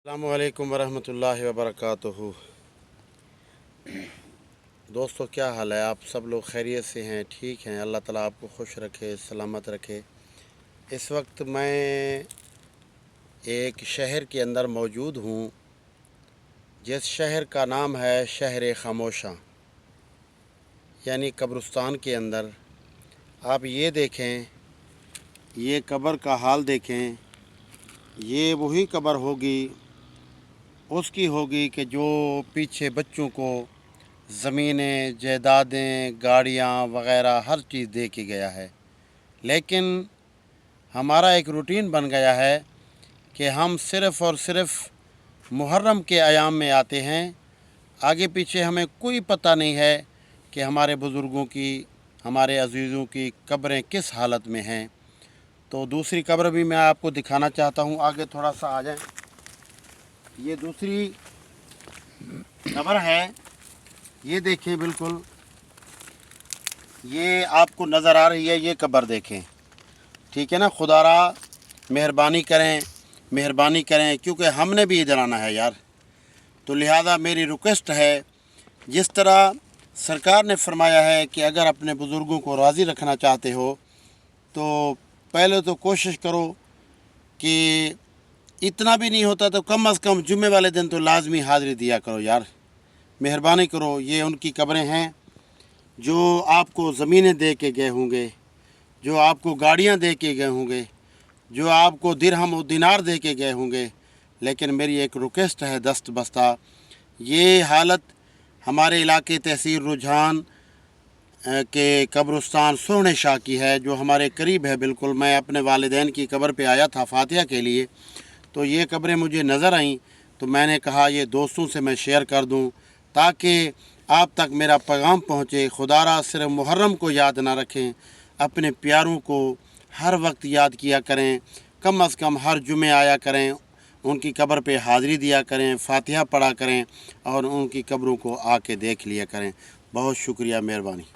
अस्सलामुअलैकुम वरहमतुल्लाहि वबरकातुहू। दोस्तों, क्या हाल है? आप सब लोग खैरियत से हैं? ठीक हैं? अल्लाह ताला आपको खुश रखे, सलामत रखे। इस वक्त मैं एक शहर के अंदर मौजूद हूँ, जिस शहर का नाम है शहर खामोशा, यानी कब्रिस्तान के अंदर। आप ये देखें, ये कब्र का हाल देखें। ये वही कब्र होगी, उसकी होगी कि जो पीछे बच्चों को ज़मीनें, जायदादें, गाड़ियाँ वग़ैरह हर चीज़ दे के गया है। लेकिन हमारा एक रूटीन बन गया है कि हम सिर्फ़ और सिर्फ़ मुहर्रम के अयाम में आते हैं। आगे पीछे हमें कोई पता नहीं है कि हमारे बुज़ुर्गों की, हमारे अज़ीज़ों की कब्रें किस हालत में हैं। तो दूसरी कब्र भी मैं आपको दिखाना चाहता हूँ। आगे थोड़ा सा आ जाएं। ये दूसरी कब्र है, ये देखें, बिल्कुल ये आपको नज़र आ रही है। ये कब्र देखें, ठीक है ना? खुदारा मेहरबानी करें क्योंकि हमने भी इधर आना है यार। तो लिहाजा मेरी रिक्वेस्ट है, जिस तरह सरकार ने फरमाया है कि अगर अपने बुज़ुर्गों को राज़ी रखना चाहते हो तो पहले तो कोशिश करो कि इतना भी नहीं होता तो कम अज़ कम जुम्मे वाले दिन तो लाजमी हाज़िरी दिया करो यार। मेहरबानी करो। ये उनकी कब्रें हैं जो आपको ज़मीनें दे के गए होंगे, जो आपको गाड़ियाँ दे के गए होंगे, जो आपको दिरहम और दिनार दे के गए होंगे। लेकिन मेरी एक रिक्वेस्ट है दस्त बस्ता, ये हालत हमारे इलाके तहसील रुझान के कब्रिस्तान सोहने शाह की है, जो हमारे करीब है बिल्कुल। मैं अपने वालिदैन की कब्र पे आया था फातिहा के लिए, तो ये कब्रें मुझे नज़र आईं, तो मैंने कहा ये दोस्तों से मैं शेयर कर दूं ताकि आप तक मेरा पैगाम पहुँचे। खुदारा सिर्फ मुहर्रम को याद ना रखें, अपने प्यारों को हर वक्त याद किया करें। कम अज़ कम हर जुमे आया करें, उनकी कब्र पे हाज़िरी दिया करें, फातिहा पढ़ा करें और उनकी कब्रों को आके देख लिया करें। बहुत शुक्रिया, मेहरबानी।